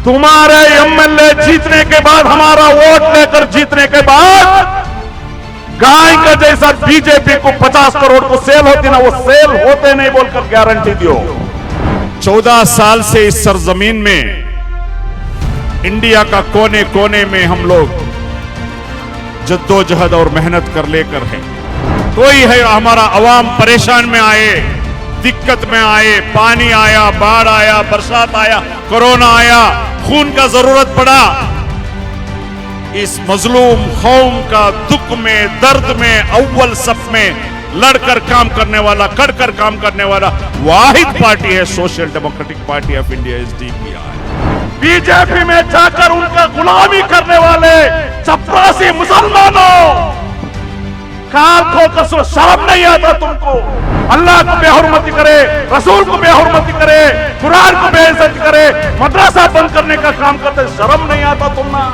तुम्हारे एमएलए जीतने के बाद, हमारा वोट लेकर जीतने के बाद, गाय का जैसा बीजेपी को 50 करोड़ को सेल होती ना, वो सेल होते नहीं बोलकर गारंटी दियो। 14 साल से इस सरजमीन में, इंडिया का कोने कोने में हम लोग जद्दोजहद और मेहनत कर लेकर हैं। कोई है हमारा अवाम परेशान में आए, दिक्कत में आए, पानी आया, बाढ़ आया, बरसात आया, कोरोना आया, खून का जरूरत पड़ा, इस मजलूम कौम का दुख में, दर्द में, अव्वल सफ में लड़कर काम करने वाला, कड़कर काम करने वाला वाहिद पार्टी है social democratic party of India, SDPI. BJP में जाकर उनका गुलामी करने वाले चपरासी मुसलमानों, काल खोकर शर्म नहीं आता तुमको? अल्लाह को बेहुरमती करे, रसूल को बेहुरमती करे, कुरान को बेइज्जत करे, मदरसा बंद करने का काम करते, शर्म नहीं आता तुमना?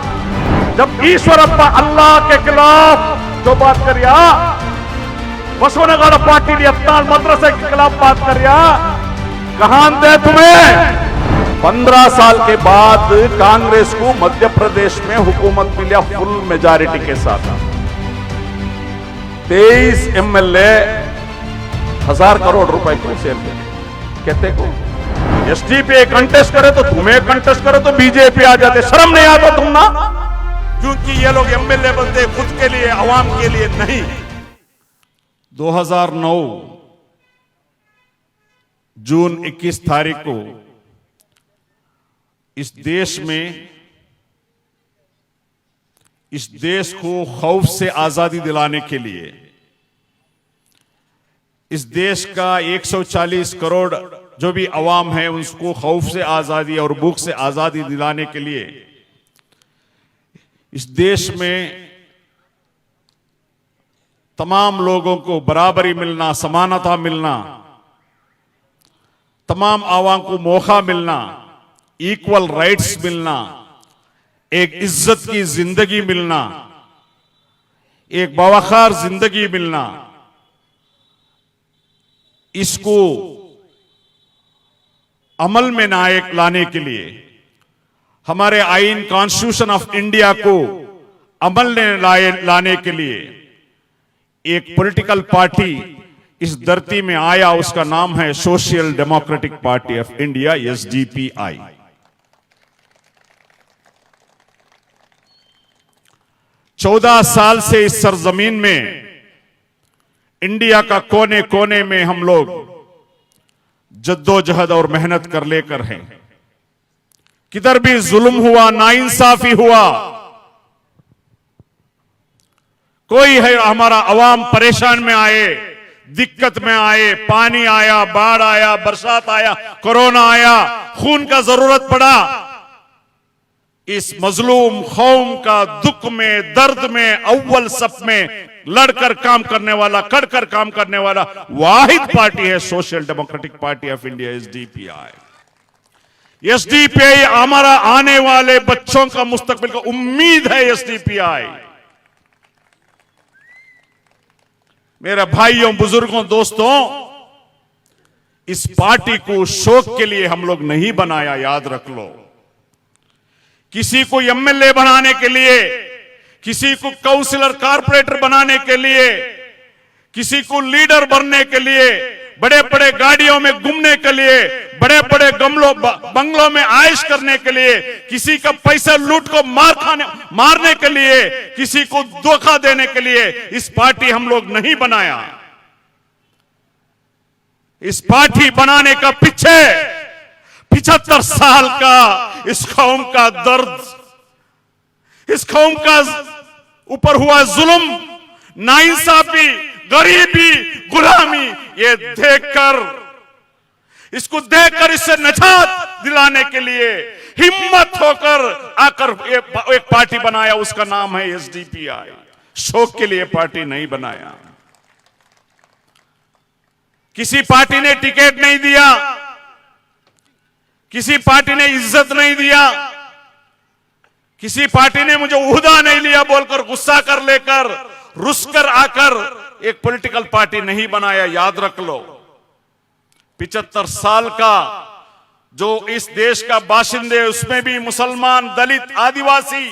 जब ईश्वरप्पा अल्लाह के खिलाफ जो बात करिया, बसवनगढ़ पार्टी ने अपना मदरसे के खिलाफ बात करिया, कहां दे तुम्हें? 15 साल के बाद कांग्रेस को मध्य प्रदेश में हुकूमत मिला फुल मेजॉरिटी के साथ। 23 एमएलए 1000 करोड़ रुपए को सेल कहते को। एसडीपीआई कंटेस्ट करे तो तुम्हें कंटेस्ट करे तो बीजेपी आ जाते, शर्म नहीं आता तुम ना? क्योंकि ये लोग एमएलए बनते खुद के लिए, अवाम के लिए नहीं। 2009 जून 21 तारीख को इस देश को खौफ से आजादी दिलाने के लिए, इस देश का 140 करोड़ जो भी अवाम है उसको खौफ से आजादी और भूख से आजादी दिलाने के लिए, इस देश में तमाम लोगों को बराबरी मिलना, समानता मिलना, तमाम आवाम को मौका मिलना, इक्वल राइट्स मिलना, एक इज्जत की जिंदगी मिलना, एक बावखार जिंदगी मिलना, इसको अमल में लाने के लिए, हमारे आईन कॉन्स्टिट्यूशन ऑफ इंडिया को अमल में लाने के लिए एक पॉलिटिकल पार्टी इस धरती में आया, उसका नाम है social democratic party of India, SDPI. 14 साल से इस सरजमीन में, इंडिया का कोने कोने में हम लोग जद्दोजहद और मेहनत कर लेकर हैं। किधर भी जुल्म हुआ, नाइंसाफी हुआ, कोई है हमारा अवाम परेशान में आए, दिक्कत में आए, पानी आया, बाढ़ आया, बरसात आया, कोरोना आया, खून का जरूरत पड़ा, इस मजलूम कौम का दुख में, दर्द में, अव्वल सफ में लड़कर काम करने वाला, कड़कर काम करने वाला वाहिद पार्टी है social democratic party of India, SDPI. SDPI हमारा आने वाले बच्चों का मुस्तकबिल का उम्मीद है। एसडीपीआई मेरे भाइयों, बुजुर्गों, दोस्तों, इस पार्टी को शौक के लिए हम लोग नहीं बनाया, याद रख लो। किसी को एमएलए बनाने के लिए, किसी को काउंसिलर कारपोरेटर बनाने के लिए, किसी को लीडर बनने के लिए, बड़े बड़े गाड़ियों में घूमने के लिए, बड़े बड़े बंगलों में आयश करने के लिए, किसी का पैसा लूट को मारने के लिए, किसी को धोखा देने के लिए इस पार्टी हम लोग नहीं बनाया। इस पार्टी बनाने का पीछे 75 साल का इस कौम का दर्द, इस कौम का ऊपर हुआ जुल्म, नाइंसाफी, गरीबी, गुलामी, ये देखकर, इसको देखकर इससे निजात दिलाने के लिए हिम्मत होकर आकर एक पार्टी बनाया, उसका नाम है एसडीपीआई। शौक के लिए पार्टी नहीं बनाया। किसी पार्टी ने टिकट नहीं दिया, किसी पार्टी ने इज्जत नहीं दिया, किसी पार्टी ने मुझे उहदा नहीं लिया बोलकर गुस्सा कर लेकर, रुसकर आकर एक पॉलिटिकल पार्टी नहीं बनाया। याद रख लो, 75 साल का जो इस देश का बाशिंदे, उसमें भी मुसलमान, दलित, आदिवासी,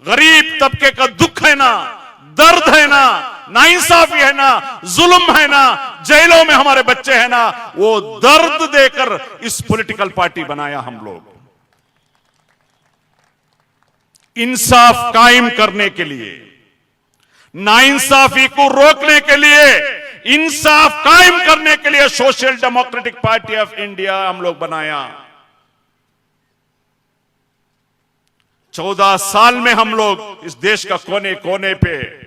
गरीब तबके का दुख है ना, दर्द है ना, नाइंसाफी है ना, जुल्म है ना, जेलों में हमारे बच्चे हैं ना, वो दर्द देकर इस पॉलिटिकल पार्टी बनाया हम लोग। इंसाफ कायम करने के लिए, नाइंसाफी को रोकने के लिए, इंसाफ कायम करने के लिए social democratic party of India हम लोग बनाया। 14 साल में हम लोग इस देश का कोने कोने पे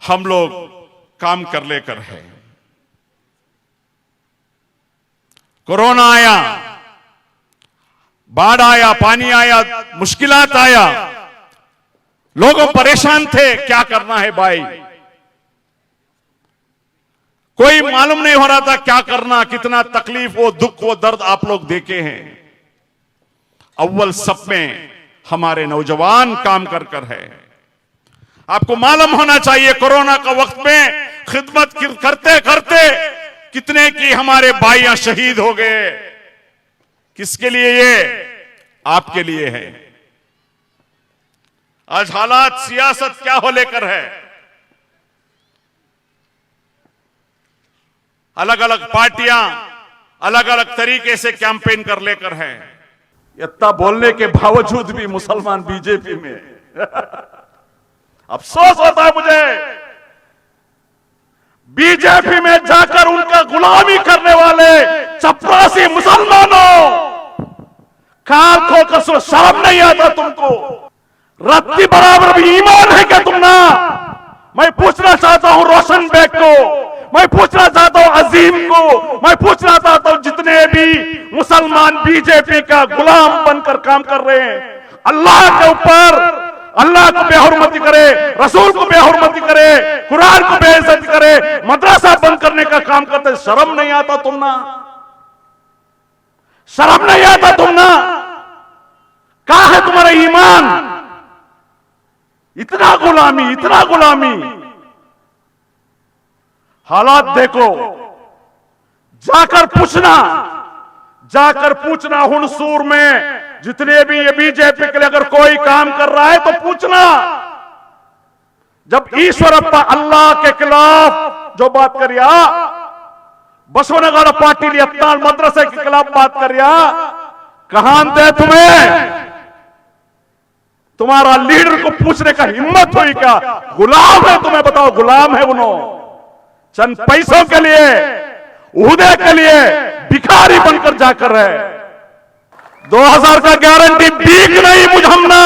हम लोग काम कर लेकर है। कोरोना आया, बाढ़ आया, पानी आया, मुश्किलात आया, लोग परेशान थे, क्या करना है भाई, कोई मालूम नहीं हो रहा था क्या करना, कितना तकलीफ, वो दुख, वो दर्द आप लोग देखे हैं। अव्वल सब में हमारे नौजवान काम कर है। आपको मालूम होना चाहिए कोरोना का वक्त में खिदमत करते करते कितने की हमारे भाइयां शहीद हो गए। किसके लिए? ये आपके लिए है। आज हालात, सियासत क्या हो लेकर है, अलग अलग पार्टियां अलग अलग तरीके से कैंपेन कर लेकर है। इतना बोलने के बावजूद भी मुसलमान बीजेपी में अफसोस होता है मुझे। बीजेपी में जाकर उनका गुलामी करने वाले चपरासी मुसलमानों, काल खोकर शर्म नहीं आता तुमको? रत्ती बराबर भी ईमान है क्या तुम ना? मैं पूछना चाहता हूं रोशन बेग को, मैं पूछना चाहता हूं अजीम को, मैं पूछना चाहता हूं जितने भी मुसलमान बीजेपी का गुलाम बनकर काम कर रहे हैं, अल्लाह के ऊपर, अल्लाह को बेहुरमती करे, रसूल को बेहुरमती करे, कुरान को बेइज्जती करे, मदरसा बंद करने का काम करते, शर्म नहीं आता तुम ना? शर्म नहीं आता तुम ना? कहां है तुम्हारा ईमान? इतना गुलामी, इतना गुलामी। हालात देखो, जाकर पूछना हुणसूर में जितने भी ये बीजेपी के लिए अगर कोई काम कर रहा है तो पूछना। जब ईश्वरप्पा अल्लाह के खिलाफ जो बात करिया, बसवनगौड़ पाटिल यत्नाल मदरसे के खिलाफ बात करिया, कहां दे तुम्हें? तुम्हारा लीडर को पूछने का हिम्मत हुई क्या? गुलाम है, तुम्हें बताओ, गुलाम है उन्होंने। चंद पैसों के लिए, उहदे के लिए भिखारी बनकर जाकर है। 2000 का गारंटी भीख नहीं बुझाना।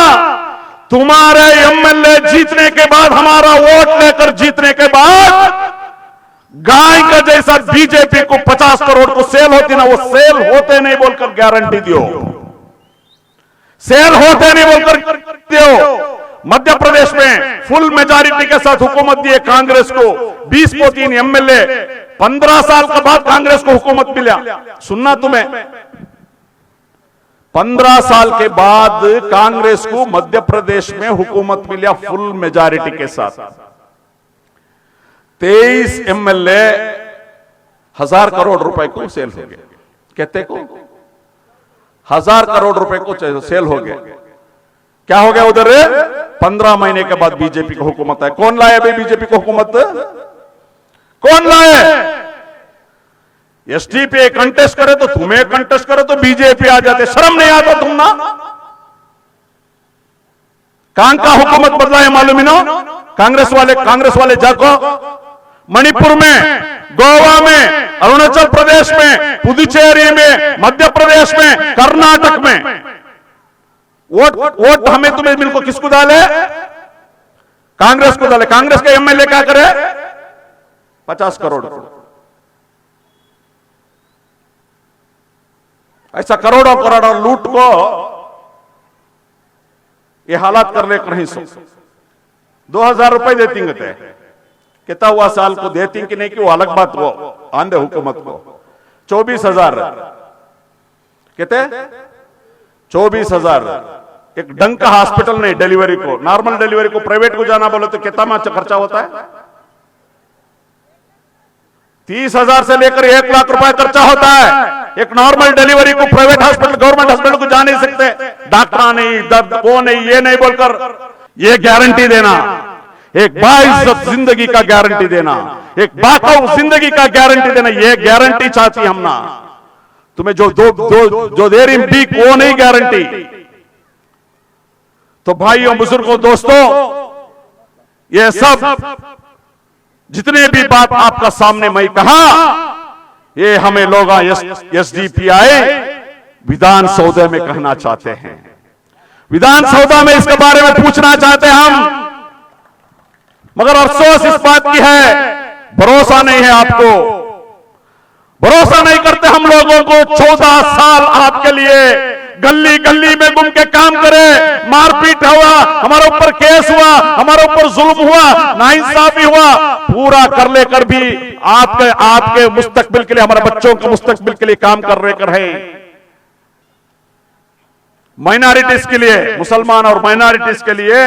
तुम्हारे एमएलए जीतने के बाद, हमारा वोट लेकर जीतने के बाद, गाय का जैसा बीजेपी को 50 करोड़ को सेल होती ना, वो सेल होते नहीं बोलकर गारंटी दियो, सेल होते नहीं बोलकर दियो। मध्य प्रदेश में फुल मेजॉरिटी के साथ हुकूमत दी है कांग्रेस को, 20 को 3 एमएलए, 15 साल के बाद कांग्रेस को हुकूमत मिला। सुनना तुम्हें, 15 साल के बाद कांग्रेस को मध्य प्रदेश में हुकूमत मिला फुल मेजॉरिटी के साथ। 23 एमएलए 1000 करोड़ रुपए को सेल हो गए। कहते को 1000 करोड़ रुपए को सेल हो गए। क्या हो गया उधर? 15 महीने के बाद बीजेपी की हुकूमत है। कौन लाया भाई बीजेपी को हुकूमत? कौन लाए? एसडीपी कंटेस्ट करे तो तुम्हें कंटेस्ट करे तो बीजेपी आ जाते। शर्म नहीं आता तुम ना? कहां का हुकूमत बदला है मालूम ही ना? कांग्रेस वाले जाको मणिपुर में, गोवा में, अरुणाचल प्रदेश में, पुदुचेरी में, मध्य प्रदेश में, कर्नाटक में वोट हमें तुम्हें मिलको किसको डाले? कांग्रेस को डाले। कांग्रेस के एमएलए क्या करे? 50 करोड़। ऐसा करोड़ों करोड़ों लूट को ये हालात कर ले कहीं सो 2000 रुपए देती थे, कितना हुआ साल को देती कि नहीं कि वो अलग बात। वो आंधे हुकूमत को 24,000 कहते 24,000। एक ढंग का हॉस्पिटल नहीं, डिलीवरी को, नॉर्मल डिलीवरी को प्राइवेट को जाना बोले तो कितना खर्चा होता है? 30,000 से लेकर 1 लाख रुपए खर्चा होता है। एक नॉर्मल डिलीवरी को प्राइवेट हॉस्पिटल, गवर्नमेंट हॉस्पिटल को जा नहीं सकते, डॉक्टर नहीं, दर्द वो नहीं, ये नहीं बोलकर ये गारंटी देना, एक बाइज्जत जिंदगी का गारंटी देना, एक बाकाऊ जिंदगी का गारंटी देना, ये गारंटी चाहती हम ना। तुम्हें जो दे रही भीख वो नहीं गारंटी। तो भाइयों, बुजुर्गों, दोस्तों, ये सब जितने भी बात आपका सामने मैं कहा, ये हमें लोग एसडीपीआई विधान सौदे में कहना चाहते हैं। विधान सौदा में इसके बारे में पूछना चाहते हैं हम, मगर अफसोस इस बात की है, भरोसा नहीं है आपको, भरोसा नहीं करते हम लोगों को। 14 साल आपके लिए गली गली में घूम के काम करे, मारपीट हुआ, हमारे ऊपर केस हुआ, हमारे ऊपर जुल्म हुआ, नाइंसाफी हुआ, पूरा कर लेकर भी आपके मुस्तकबिल के लिए, हमारे बच्चों के मुस्तकबिल के लिए काम कर रहे हैं। माइनॉरिटीज के लिए, मुसलमान और माइनॉरिटीज के लिए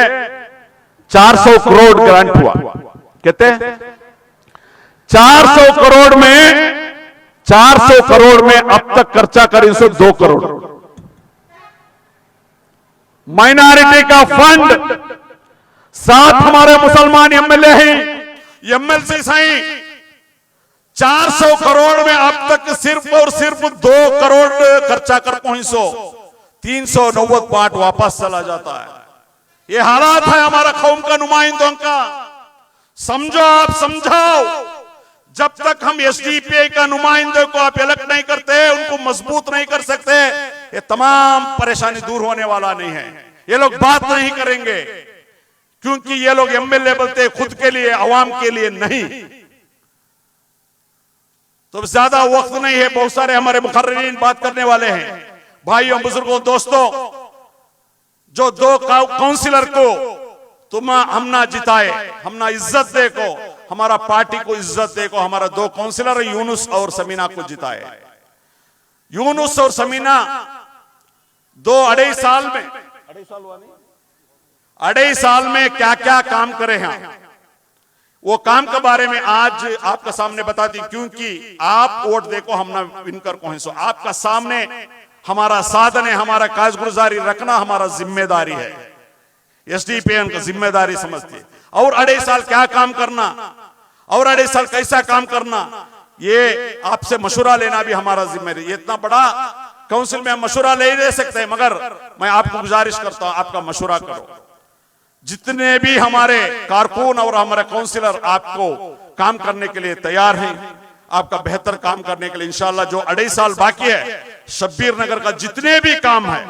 400 करोड़ ग्रांट हुआ। कहते 400 करोड़ में अब तक खर्चा करें 2 करोड़। माइनॉरिटी का फंड, 7 हमारे मुसलमान एमएलए हैं, एमएलसी सही, 400 करोड़ में अब तक सिर्फ और सिर्फ 2 करोड़ खर्चा कर पहुंचो, 390 पार्ट वापस चला जाता है। ये हालात है हमारा कौम का नुमाइंदों का। समझो, आप समझाओ, जब तक हम एसडीपीआई का नुमाइंदे को आप इलेक्ट नहीं करते, उनको मजबूत नहीं कर सकते, ये तमाम परेशानी दूर होने वाला नहीं है। ये लोग बात नहीं करेंगे, क्योंकि ये लोग एमएलए बोलते खुद के लिए, अवाम के लिए नहीं। तो ज्यादा वक्त नहीं है, बहुत सारे हमारे मुखर्रीन बात करने वाले हैं। भाइयों, बुजुर्गों, दोस्तों, जो 2 काउंसिलर को हमना जिताए, हमना इज्जत दे को, हमारा पार्टी को इज्जत दे को, हमारा 2 काउंसिलर यूनुस और समीना को जिताए। यूनुस और समीना 2-2.5 साल में, 2.5 साल में क्या क्या काम करे हैं, वो काम के बारे में आज आपका सामने बताती, क्योंकि आप वोट देखो, हम ना विनकर पहुंचो। आपका सामने हमारा साधन है, हमारा काजगुजारी रखना हमारा जिम्मेदारी है, एसडीपीएम का जिम्मेदारी समझती है। और 2.5 साल क्या काम करना, और 2.5 साल कैसा काम करना, ये आपसे मशुरा लेना भी हमारा जिम्मेदारी। ये इतना बड़ा काउंसिल में हम मशुरा ले सकते हैं, मगर मैं आपको गुजारिश करता हूं, आपका मशुरा करो। जितने भी हमारे कारकुन और हमारे काउंसिलर आपको काम करने के लिए तैयार हैं, आपका बेहतर काम करने के लिए इंशाल्लाह। जो 2.5 साल बाकी है, शब्बीर नगर का जितने भी काम है,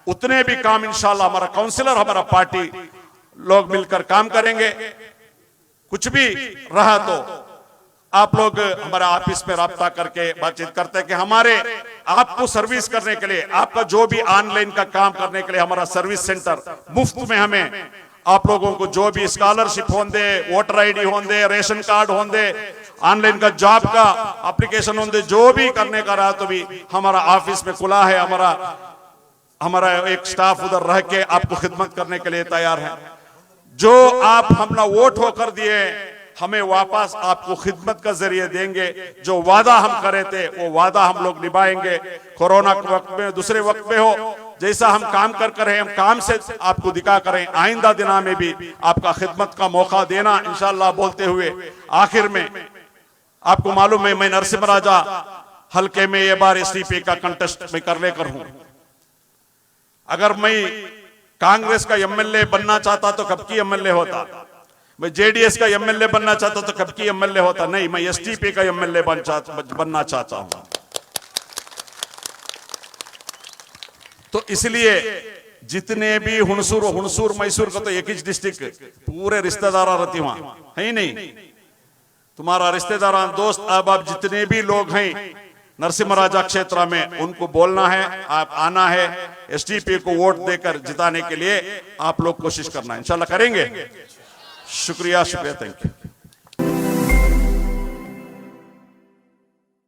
उतने भी काम इंशाल्लाह हमारा काउंसिलर, हमारा पार्टी लोग मिलकर काम करेंगे। कुछ भी रहा तो आप लोग हमारा ऑफिस में राब्ता करके बातचीत करते हैं कि हमारे आपको सर्विस करने के लिए, आपका जो भी ऑनलाइन का काम करने के लिए हमारा सर्विस सेंटर मुफ्त में, हमें आप लोगों को जो भी स्कॉलरशिप होंदे, वोटर आईडी होंदे, रेशन कार्ड होंदे, ऑनलाइन का जॉब का एप्लीकेशन होंदे, जो भी करने का रहा तो भी हमारा ऑफिस में खुला है। हमारा एक स्टाफ उधर रह के आपको खिदमत करने के लिए तैयार है। जो आप हमने वोट होकर दिए, हमें वापस आपको खिदमत का जरिए देंगे। जो वादा हम करे थे, वो वादा हम लोग निभाएंगे। कोरोना के वक्त में, दूसरे वक्त में हो, जैसा हम काम कर रहे हैं, हम काम से आपको दिखा करें। आइंदा दिना में भी आपका खिदमत का मौका देना इंशाल्लाह। बोलते हुए आखिर में आपको मालूम है, मैं नरसिम्हा राजा हल्के में ये बार एसडीपी का कंटेस्ट में कर लेकर हूं। अगर मैं कांग्रेस का एमएलए बनना चाहता तो कब की एमएलए होता, मैं जेडीएस का एमएलए बनना चाहता तो कब की एमएलए होता। नहीं, मैं एसडीपी का एमएलए बनना चाहता हूं। तो इसलिए जितने भी हुनसूर मैसूर का तो एक ही डिस्ट्रिक्ट, पूरे रिश्तेदार रहती वहां है ही नहीं। तुम्हारा रिश्तेदार, दोस्त, अब जितने भी लोग हैं नरसिम्हा राजा क्षेत्र में, उनको बोलना है, आप आना है, एसडीपी को वोट देकर जिताने के लिए आप लोग कोशिश करना है। इंशाल्लाह करेंगे। शुक्रिया, थैंक यू।